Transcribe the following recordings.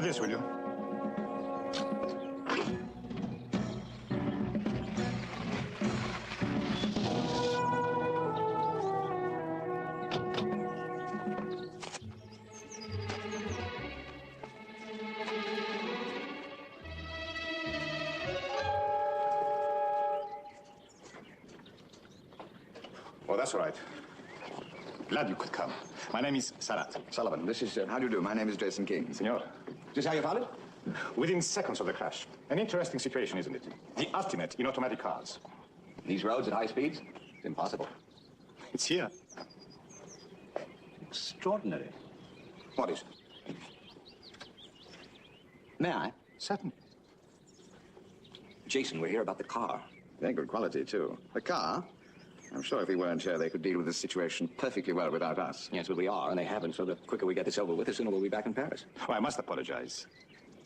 Cover this, will you? Oh, that's all right. Glad you could come. My name is Sarat. Sullivan, this is... how do you do? My name is Jason King. Senor. Is this how you found it? Within seconds of the crash. An interesting situation, isn't it? The ultimate in automatic cars. These roads at high speeds? It's impossible. It's here. Extraordinary. What is it? May I? Certainly. Jason, we're here about the car. Very good quality, too. The car? I'm sure if we weren't here, they could deal with this situation perfectly well without us. Yes, but we are, and they haven't, so the quicker we get this over with, the sooner we'll be back in Paris. Oh, I must apologize.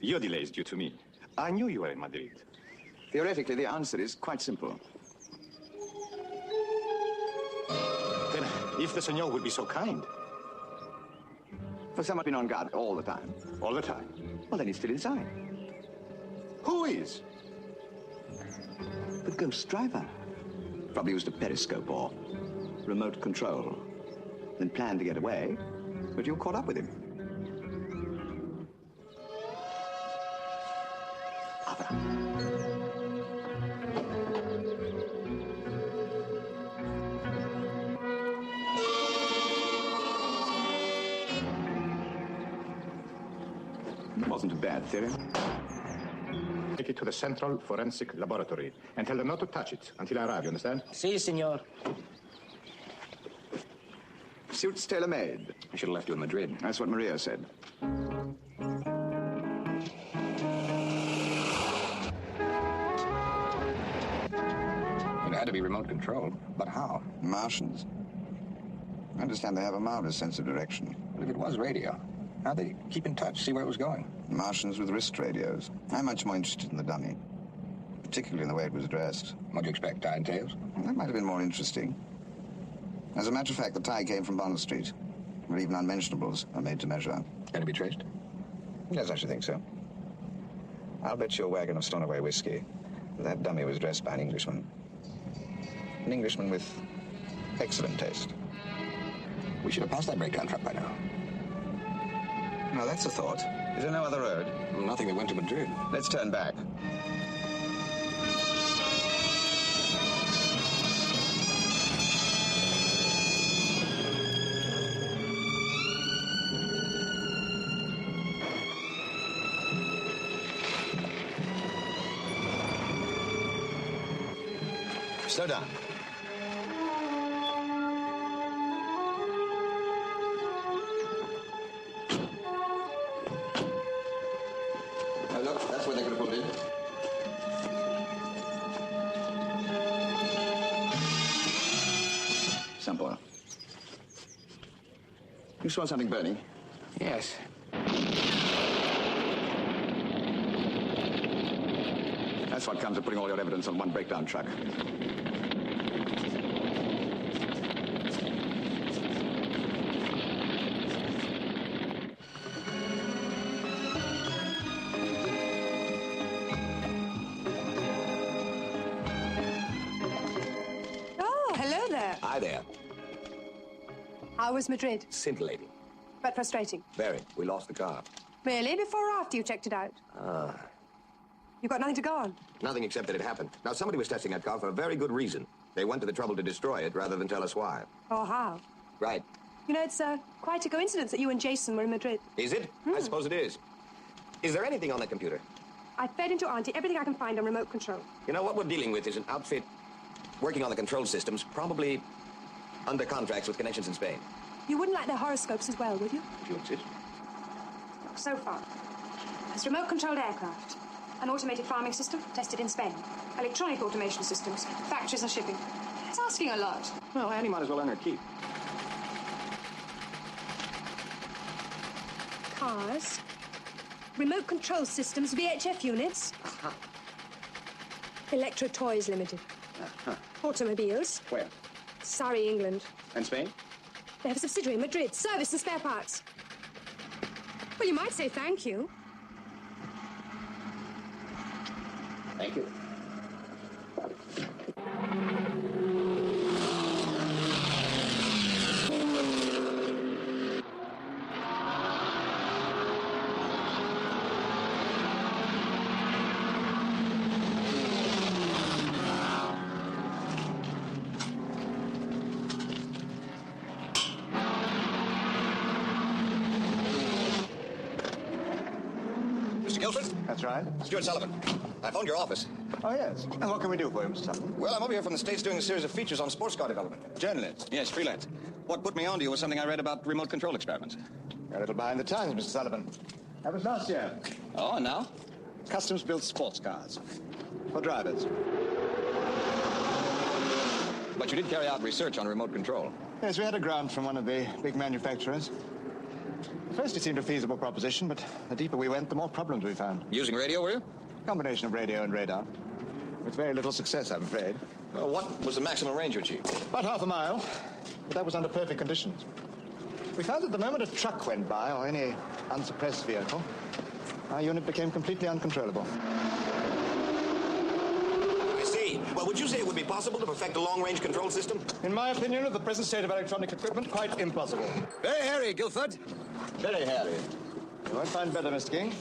Your delay is due to me. I knew you were in Madrid. Theoretically, the answer is quite simple. Then, if the senor would be so kind. For someone been on guard all the time. All the time. Well, then he's still inside. Who is? The ghost driver. Probably used a periscope or remote control. Then planned to get away, but you caught up with him. It wasn't a bad theory. Take it to the Central Forensic Laboratory and tell them not to touch it until I arrive, you understand? Si, senor. Suit's tailor-made. I should have left you in Madrid. That's what Maria said. It had to be remote controlled, but how? Martians. I understand they have a marvelous sense of direction. But if it was radio, how'd they keep in touch, see where it was going? Martians with wrist radios. I'm much more interested in the dummy, particularly in the way it was dressed. What'd you expect, tie and tails? That might have been more interesting. As a matter of fact, the tie came from Bond Street, where even unmentionables are made to measure. Can it be traced? Yes, I should think so. I'll bet you a wagon of Stornoway whiskey that dummy was dressed by an Englishman. An Englishman with excellent taste. We should have passed that breakdown truck by now. Now, that's a thought. Is there no other road? Nothing that went to Madrid. Let's turn back. Slow down. Look, that's where they could have pulled in. Some oil. You saw something burning? Yes. That's what comes of putting all your evidence on one breakdown truck. Hi there. How was Madrid? Scintillating. But frustrating. Very. We lost the car. Really? Before or after you checked it out? You've got nothing to go on? Nothing except that it happened. Now, somebody was testing that car for a very good reason. They went to the trouble to destroy it rather than tell us why. Or how? Right. You know, it's quite a coincidence that you and Jason were in Madrid. Is it? I suppose it is. Is there anything on that computer? I fed into Auntie everything I can find on remote control. You know, what we're dealing with is an outfit working on the control systems, probably under contracts with connections in Spain. You wouldn't like their horoscopes as well, would you? If you insist. So far. There's remote-controlled aircraft, an automated farming system tested in Spain, electronic automation systems, factories and shipping. It's asking a lot. Well, Annie might as well earn her keep. Cars, remote control systems, VHF units, Electro Toys Limited, automobiles. Where? Surrey, England. And Spain? They have a subsidiary in Madrid, service and spare parts. Well, you might say thank you. Thank you. Mr. Guilford? That's right. Stuart Sullivan. I phoned your office. Oh, yes. And what can we do for you, Mr. Sullivan? Well, I'm over here from the States doing a series of features on sports car development. Journalist. Yes, freelance. What put me on to you was something I read about remote control experiments. You're a little behind the times, Mr. Sullivan. That was last year. Oh, and now? Customs-built sports cars. For drivers. But you did carry out research on remote control. Yes, we had a grant from one of the big manufacturers. At first it seemed a feasible proposition, but the deeper we went, the more problems we found. Using radio, were you? Combination of radio and radar. With very little success, I'm afraid. Well, what was the maximum range you achieved? About half a mile, but that was under perfect conditions. We found that the moment a truck went by, or any unsuppressed vehicle, our unit became completely uncontrollable. I see. Well, would you say it would be possible to perfect a long-range control system? In my opinion, of the present state of electronic equipment, quite impossible. Very hairy, Guilford. Very hairy. You won't find better, Mr. King.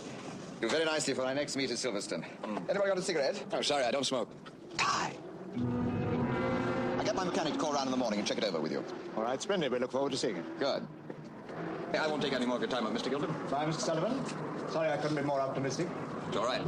Do very nicely for our next meet at Silverstone. Anybody got a cigarette? Oh, sorry, I don't smoke. Tie. I'll get my mechanic to call around in the morning and check it over with you. All right, splendid. We look forward to seeing it. Good. Hey, I won't take any more of your time, Mr. Guilford. Bye, Mr. Sullivan. Sorry I couldn't be more optimistic. It's all right.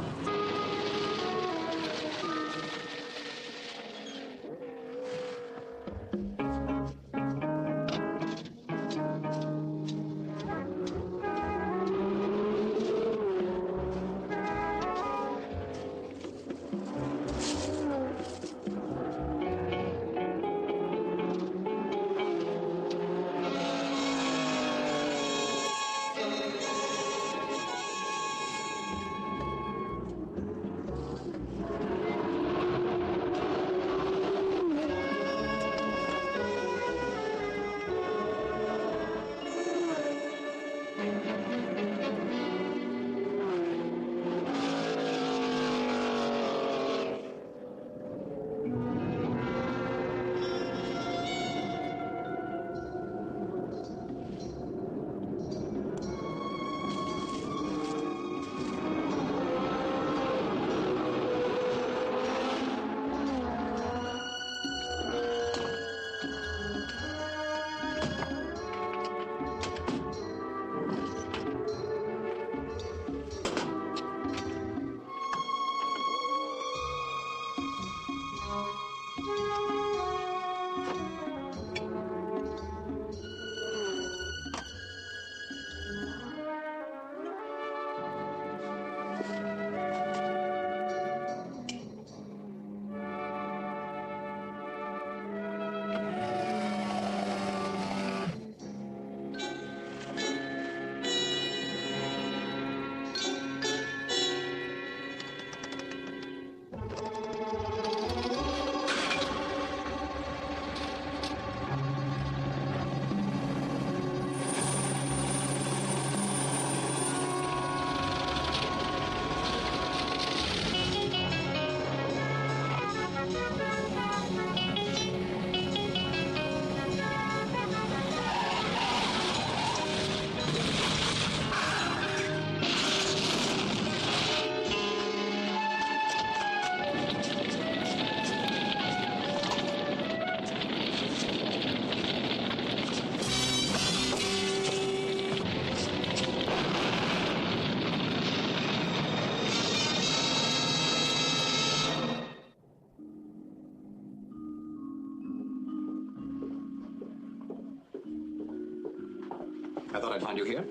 I thought I'd find you here.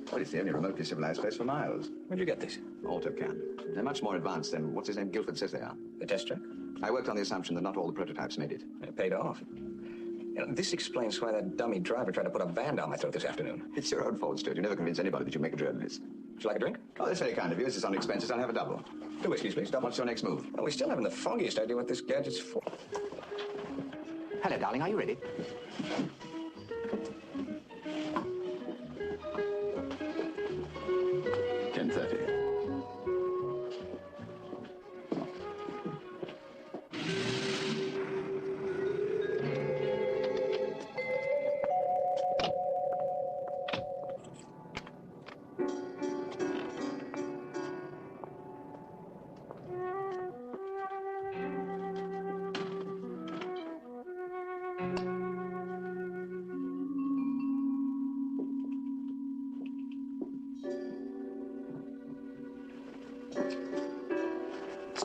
Well, it's the only remotely civilized place for miles. Where'd you get these? AutoCAD. They're much more advanced than what's his name Guilford says they are. The test track? I worked on the assumption that not all the prototypes made it. It paid off. You know, this explains why that dummy driver tried to put a band down my throat this afternoon. It's your own fault, Stuart. You never convince anybody that you make a journalist. Would you like a drink? Oh, that's very kind of you. This is on expenses. I'll have a double. 2 whiskeys, please. Double. What's your next move? Well, we still haven't the foggiest idea what this gadget's for. Hello, darling. Are you ready?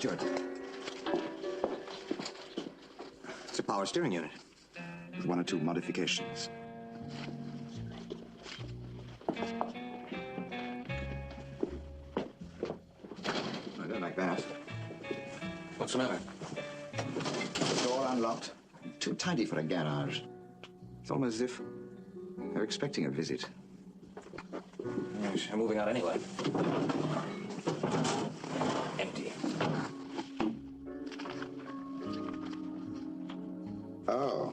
Stewart. It's a power steering unit. With one or two modifications. I don't like that. What's the matter? The door unlocked. Too tidy for a garage. It's almost as if they're expecting a visit. Yes, I'm moving out anyway. Empty. Oh.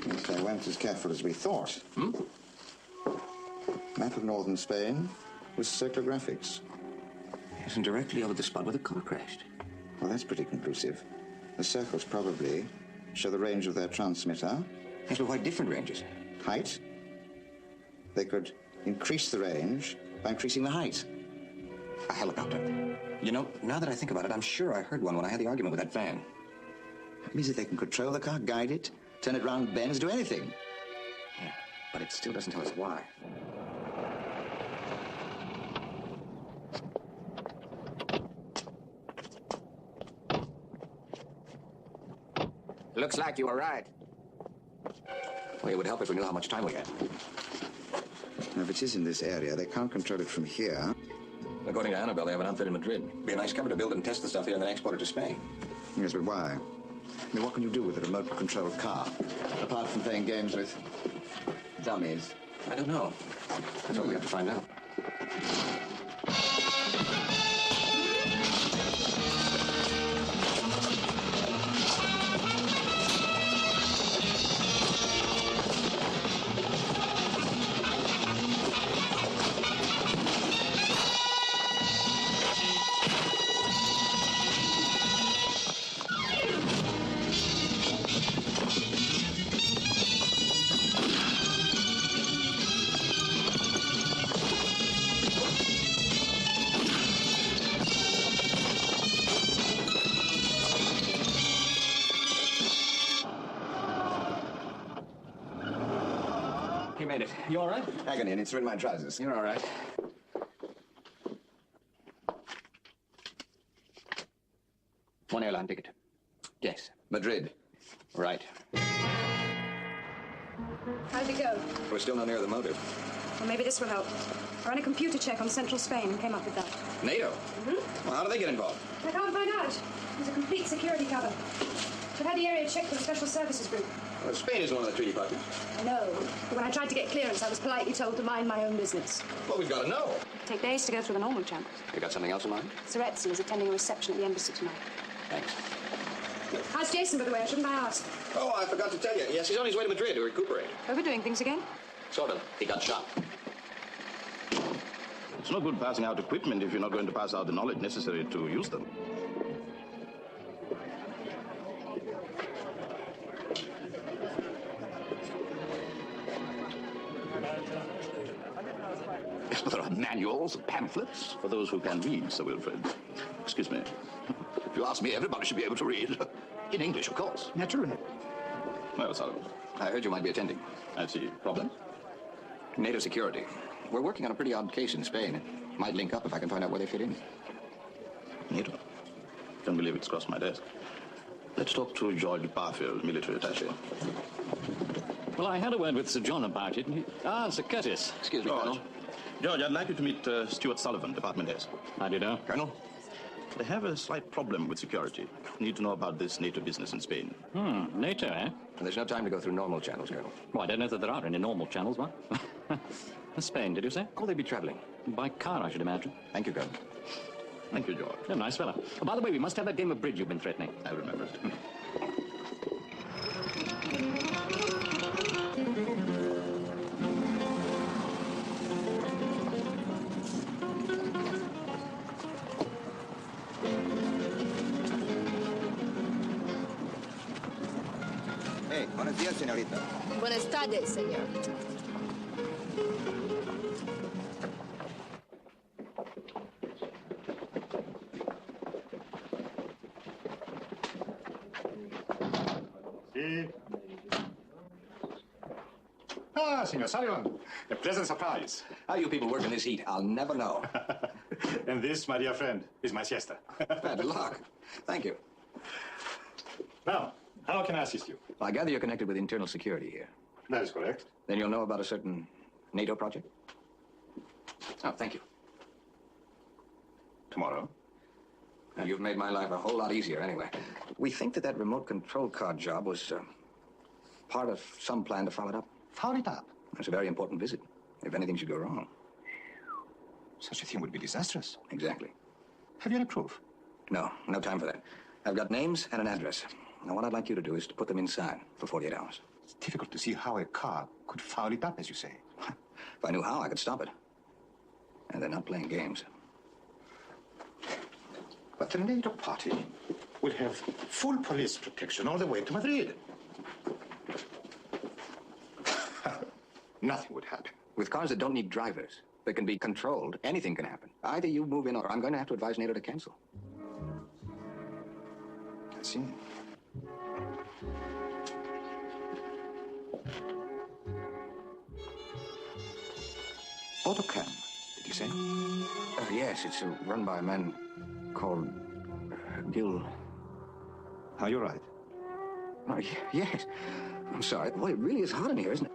Yes, they weren't as careful as we thought. Map of northern Spain with circular graphics. Yes, and directly over the spot where the car crashed. Well, that's pretty conclusive. The circles probably show the range of their transmitter. Yes, but why different ranges? Height. They could increase the range by increasing the height. A helicopter. You know, now that I think about it, I'm sure I heard one when I had the argument with that van. That means that they can control the car, guide it, turn it round bends, do anything. Yeah, but it still doesn't tell us why. Looks like you were right. Well, it would help if we knew how much time we had. Now, if it is in this area, they can't control it from here. According to Annabelle, they have an outfit in Madrid. Be a nice cover to build and test the stuff here and then export it to Spain. Yes, but why? I mean, what can you do with a remote-controlled car, apart from playing games with dummies? I don't know. That's what we have to find out. You made it. You all right? Agony, and it's in my trousers. You're all right. One airline ticket. Yes. Madrid. Right. How did it go? We're still not near the motive. Well, maybe this will help. I ran a computer check on central Spain and came up with that. NATO? Well, how do they get involved? I can't find out. There's a complete security cover. I've had the area checked for the Special Services Group. Well, Spain is one of the treaty parties. I know. But when I tried to get clearance, I was politely told to mind my own business. Well, we've got to know. Take days to go through the normal channels. You got something else in mind? Soretzi is attending a reception at the embassy tonight. Thanks. How's Jason, by the way? Shouldn't I ask? Oh, I forgot to tell you. Yes, he's on his way to Madrid to recuperate. Overdoing things again? Sort of. He got shot. It's no good passing out equipment if you're not going to pass out the knowledge necessary to use them. Yes, but there are manuals, pamphlets, for those who can read, Sir Wilfred. Excuse me. If you ask me, everybody should be able to read. In English, of course. Naturally. Well, Sullivan, I heard you might be attending. I see. Problem? NATO security. We're working on a pretty odd case in Spain. It might link up if I can find out where they fit in. NATO. Can't believe it's crossed my desk. Let's talk to George Barfield, military attaché. Well, I had a word with Sir John about it. Sir Curtis. Excuse me, Colonel. George, I'd like you to meet Stuart Sullivan, department head. How do you know? Colonel? They have a slight problem with security. Need to know about this NATO business in Spain. NATO, eh? And there's no time to go through normal channels, Colonel. Well, I don't know that there are any normal channels, what? Spain, did you say? Will they be traveling? By car, I should imagine. Thank you, Colonel. Thank you, George. A nice fella. Oh, by the way, we must have that game of bridge you've been threatening. I remember it. Hey, buenos días, señorita. Buenas tardes, señor. Ah, Signor Sullivan. A pleasant surprise. How you people work in this heat, I'll never know. And this, my dear friend, is my siesta. Bad luck. Thank you. Now, how can I assist you? Well, I gather you're connected with internal security here. That is correct. Then you'll know about a certain NATO project? Oh, thank you. Tomorrow. You've made my life a whole lot easier anyway. We think that that remote control car job was part of some plan to foul it up. Foul it up. It's a very important visit. If anything should go wrong. Such a thing would be disastrous. Exactly. Have you any proof? No time for that. I've got names and an address. Now, what I'd like you to do is to put them inside for 48 hours. It's difficult to see how a car could foul it up, as you say. If I knew how, I could stop it. And they're not playing games. But the NATO party will have full police protection all the way to Madrid. Nothing would happen. With cars that don't need drivers, that can be controlled, anything can happen. Either you move in or I'm going to have to advise NATO to cancel. I see. Autocam, did you say? Yes, it's run by a man called Gil. Are you right? Oh, yes. I'm sorry. Boy, it really is hot in here, isn't it?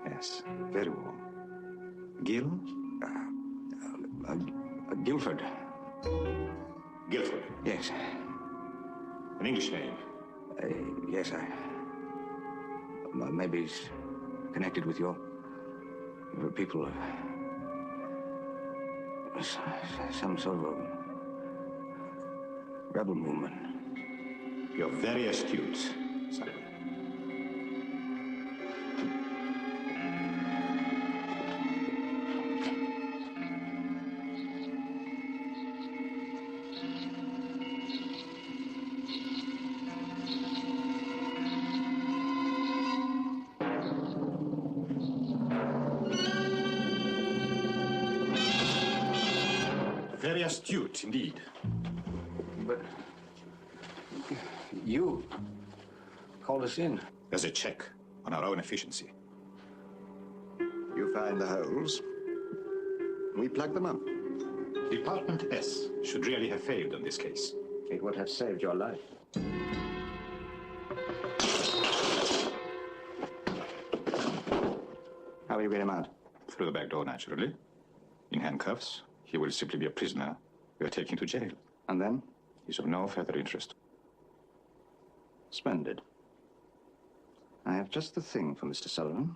Yes, very warm. Gil? Guilford. Guilford. Yes. An English name. Yes, maybe he's connected with your people. Some sort of a rebel movement. You're very astute, Sullivan. Very astute, indeed. But you called us in. As a check on our own efficiency. You find the holes. We plug them up. Department S should really have failed in this case. It would have saved your life. How will you get him out? Through the back door, naturally. In handcuffs. He will simply be a prisoner. We are taking to jail. And then? He's of no further interest. Splendid. I have just the thing for Mr. Sullivan.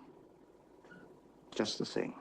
Just the thing.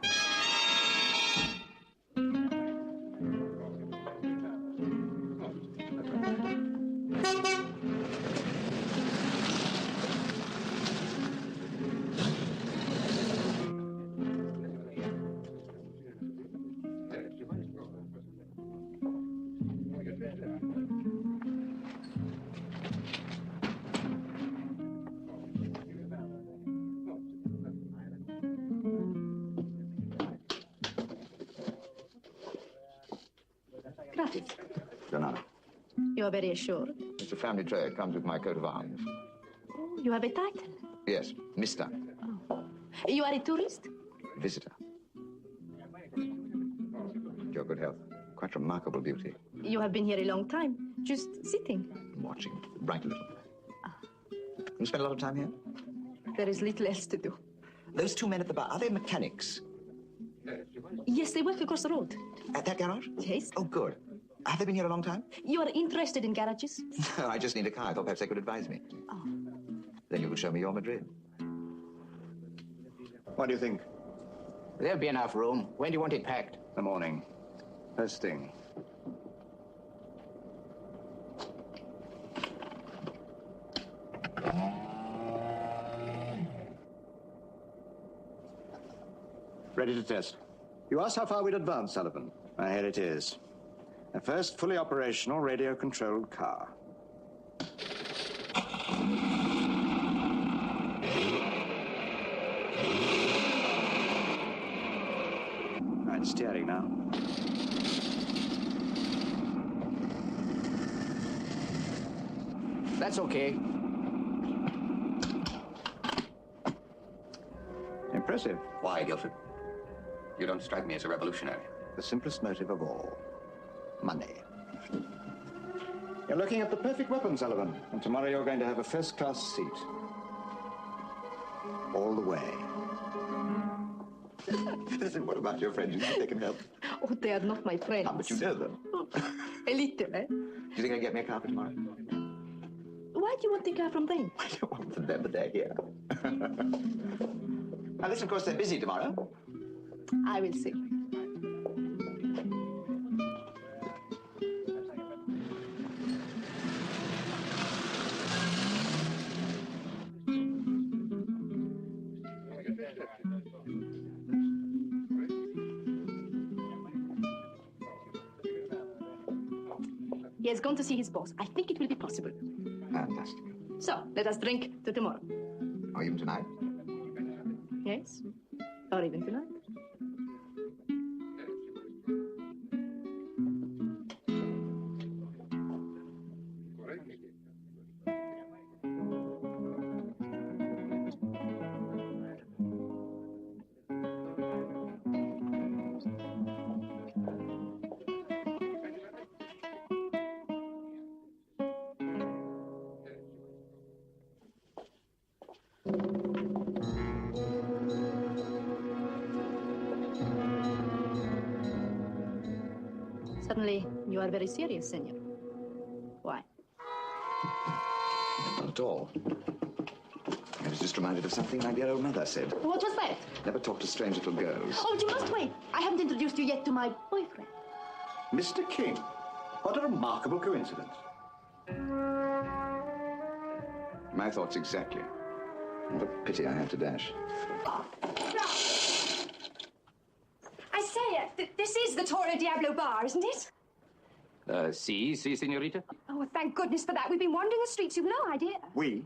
Gratis. Donata. You are very assured. It's a family tray. It comes with my coat of arms. Oh, you have a title. Yes, Mr. Oh. You are a tourist? Visitor. Your good health. Quite remarkable beauty. You have been here a long time. Just sitting. Watching. Write a little. You spend a lot of time here? There is little else to do. Those two men at the bar, are they mechanics? Yes, they work across the road. At that garage? Yes. Oh, good. Have they been here a long time? You are interested in garages? No, I just need a car. I thought perhaps they could advise me. Oh. Then you could show me your Madrid. What do you think? There'll be enough room. When do you want it packed? The morning. First thing. Ready to test. You asked how far we'd advanced, Sullivan. Here it is. A first fully operational radio-controlled car. Right, steering now. That's okay. Impressive. Why, Guilford? You don't strike me as a revolutionary. the simplest motive of all. Money. You're looking at the perfect weapon, Sullivan. And tomorrow you're going to have a first-class seat. All the way. Listen, what about your friends? You think they can help? Oh, they are not my friends. Ah, but you know them. A little, eh? Do you think I get me a car for tomorrow? Why do you want the car from them? I don't want from them, but they're here. Unless, of course, they're busy tomorrow. I will see. He has gone to see his boss. I think it will be possible. Fantastic. So, let us drink to tomorrow. Or even tonight? Yes? Or even tonight. Suddenly, you are very serious, senor. Why? Not at all. I was just reminded of something my dear old mother said. What was that? Never talk to strange little girls. Oh, you must wait. I haven't introduced you yet to my boyfriend. Mr. King, what a remarkable coincidence. My thoughts exactly. What a pity I have to dash. I say, this is the Toro Diablo bar, isn't it? Si, senorita. Oh, thank goodness for that. We've been wandering the streets. You've no idea. We?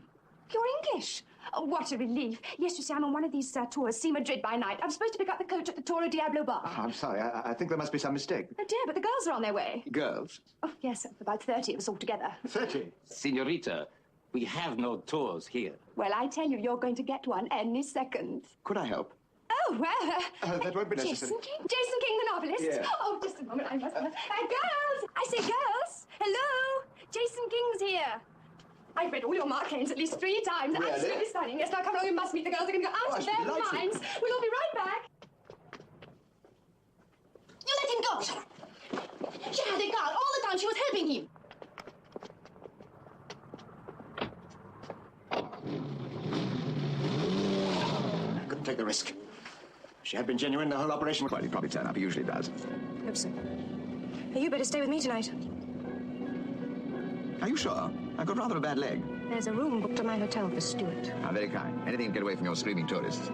You're English. Oh, what a relief. Yes, you see, I'm on one of these tours, see Madrid by night. I'm supposed to pick up the coach at the Toro Diablo bar. Oh, I'm sorry. I think there must be some mistake. Oh, dear, but the girls are on their way. Girls? Oh, yes, about 30 of us all together. 30? Senorita, we have no tours here. Well, I tell you, you're going to get one any second. Could I help? Oh, well... That won't be necessary. Jason King, the novelist? Yeah. Oh, just a moment, I must... girls! I say girls! Hello! Jason King's here. I've read all your Mark Twains at least 3 times. Really? Absolutely stunning. Yes, now come along, you must meet the girls. They're going to go out of their minds. We'll all be right back. You let him go! She had a guard all the time. She was helping him. I couldn't take the risk. If she had been genuine, the whole operation would... Well, he'd probably turn up. He usually does. Hope so. Hey, you better stay with me tonight. Are you sure? I've got rather a bad leg. There's a room booked at my hotel for Stuart. How very kind. Anything to get away from your screaming tourists.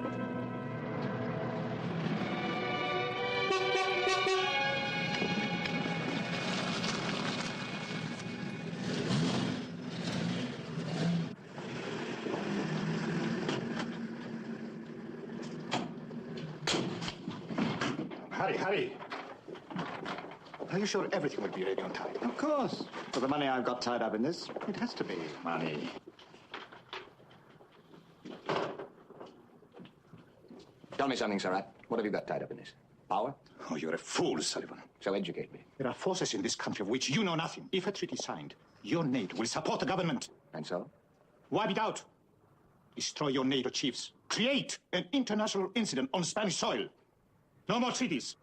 Hurry. Are you sure everything will be ready on time? Of course. For the money I've got tied up in this, it has to be. Money. Tell me something, Surratt. What have you got tied up in this? Power? Oh, you're a fool, Sullivan. So educate me. There are forces in this country of which you know nothing. If a treaty is signed, your NATO will support the government. And so? Wipe it out. Destroy your NATO chiefs. Create an international incident on Spanish soil. No more treaties.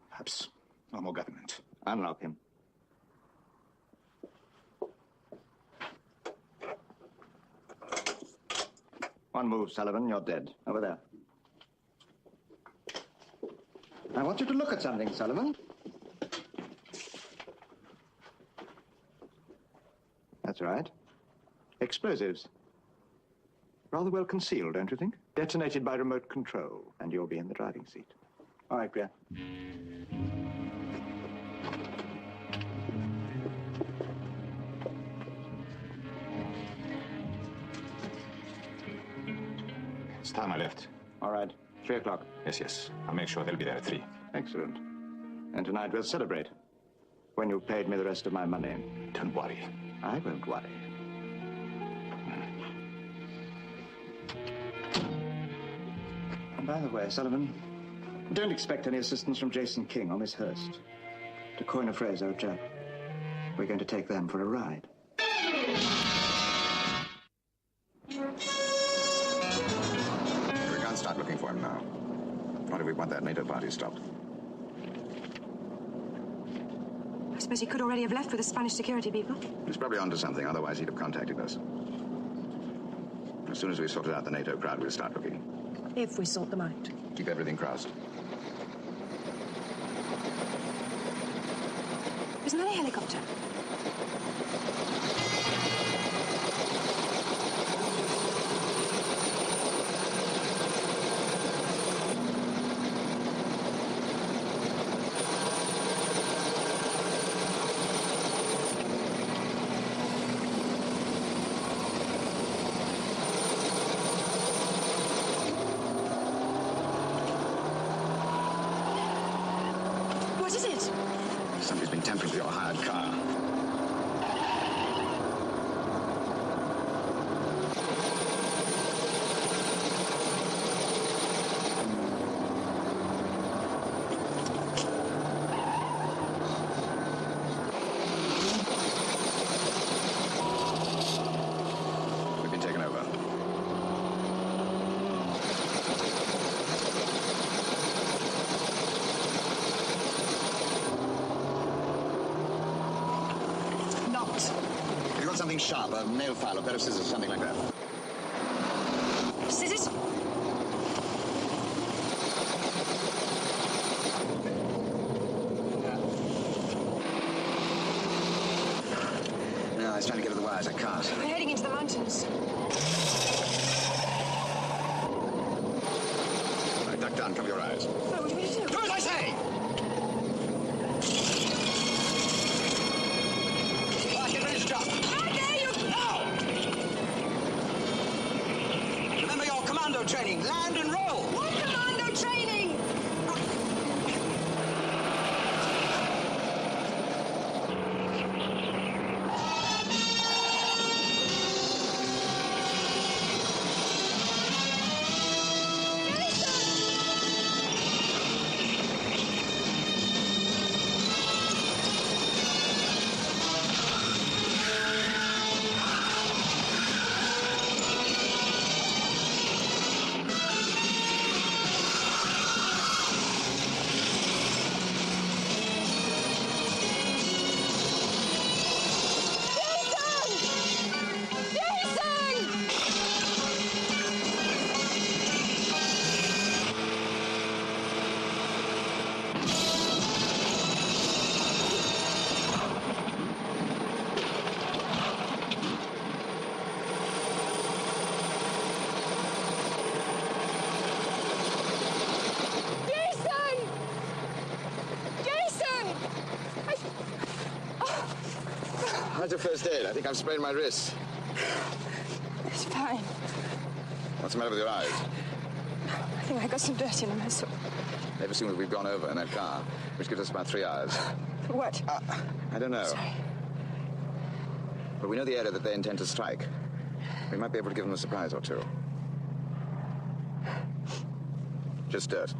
Perhaps no more government. Unlock him. One move, Sullivan, you're dead. Over there. I want you to look at something, Sullivan. That's right. Explosives. Rather well concealed, don't you think? Detonated by remote control, and you'll be in the driving seat. All right, Greer. It's time I left. All right. 3 o'clock. Yes. I'll make sure they'll be there at 3. Excellent. And tonight we'll celebrate. When you've paid me the rest of my money. Don't worry. I won't worry. And by the way, Sullivan, Don't expect any assistance from Jason King or Miss Hurst. To coin a phrase, old chap, we're going to take them for a ride. We can't start looking for him now. What if we want that NATO party stopped? I suppose he could already have left with the Spanish security people. He's probably onto something, otherwise he'd have contacted us. As soon as we've sorted out the NATO crowd, we'll start looking. If we sort them out. Keep everything crossed. Isn't that a helicopter? What is it? Somebody's been tampering with your hired car. We've been taken over. You want something sharp, a nail file, a pair of scissors, something like that. Scissors? No, I was trying to get to the wires. I can't. We're heading into the mountains. Right, duck down. Cover your eyes. Oh, what do we do? Do as I say! Get ready to jump. How dare you! Now! Remember your commando training. Land and roll. What commando training? How's your first aid? I think I've sprained my wrist. It's fine. What's the matter with your eyes? I think I got some dirt in them. I saw. They've assumed that we've gone over in that car, which gives us about 3 hours. What? I don't know. Sorry. But we know the area that they intend to strike. We might be able to give them a surprise or two. Just dirt.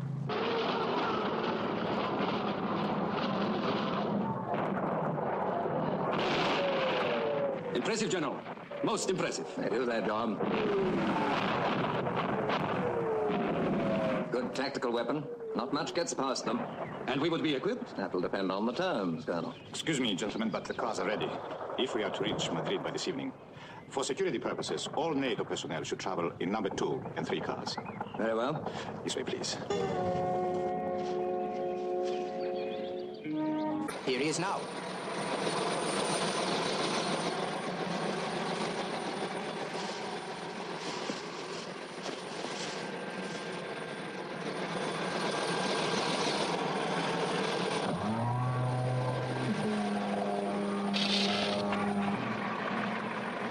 Impressive, General. Most impressive. They do their job. Good tactical weapon. Not much gets past them. And we would be equipped? That'll depend on the terms, Colonel. Excuse me, gentlemen, but the cars are ready. If we are to reach Madrid by this evening, for security purposes, all NATO personnel should travel in number 2 and 3 cars. Very well. This way, please. Here he is now.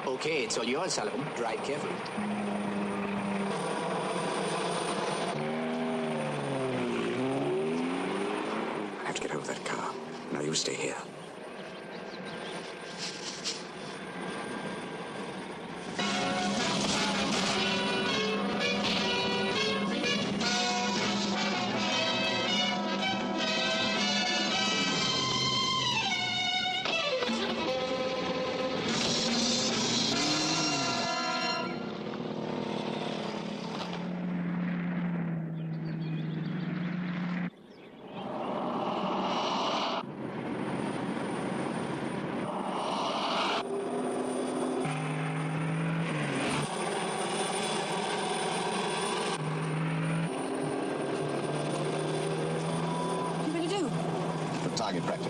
Okay, it's all yours, Sullivan. Drive carefully. I have to get over that car. Now you stay here.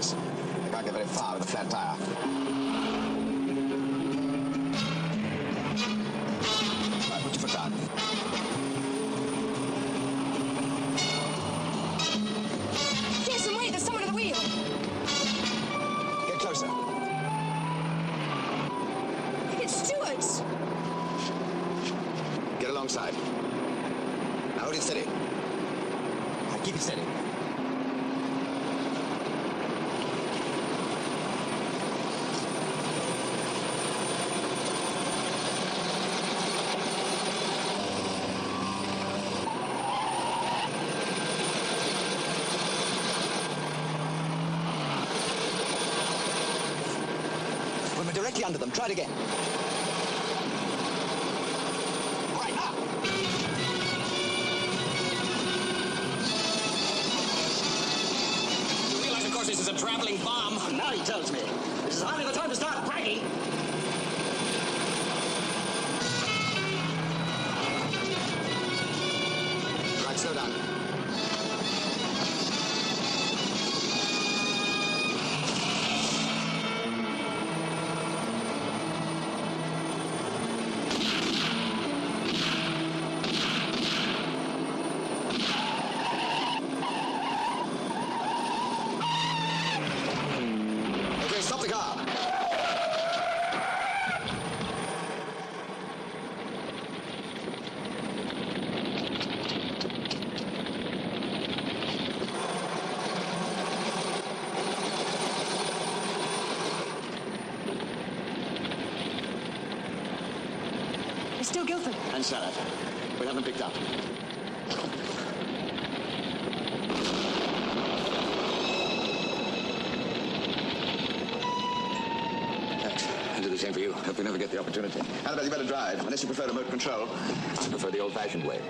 this. I can't get very far with a flat tire. Right, put your foot down. Pearson, wait, there's someone at the wheel. Get closer. It's Stuart's. Get alongside. Now hold it steady. Now keep it steady. When we're directly under them, try it again. Right, now! You realize, of course, this is a traveling bomb. Now he tells me. This is hardly the time to start bragging. Right, slow down. Okay, stop the car. It's still Guildford. And Sarah. We haven't picked up. Thanks. I'll do the same for you. Hope you never get the opportunity. Annabelle, you better drive. Unless you prefer remote control. I prefer the old-fashioned way.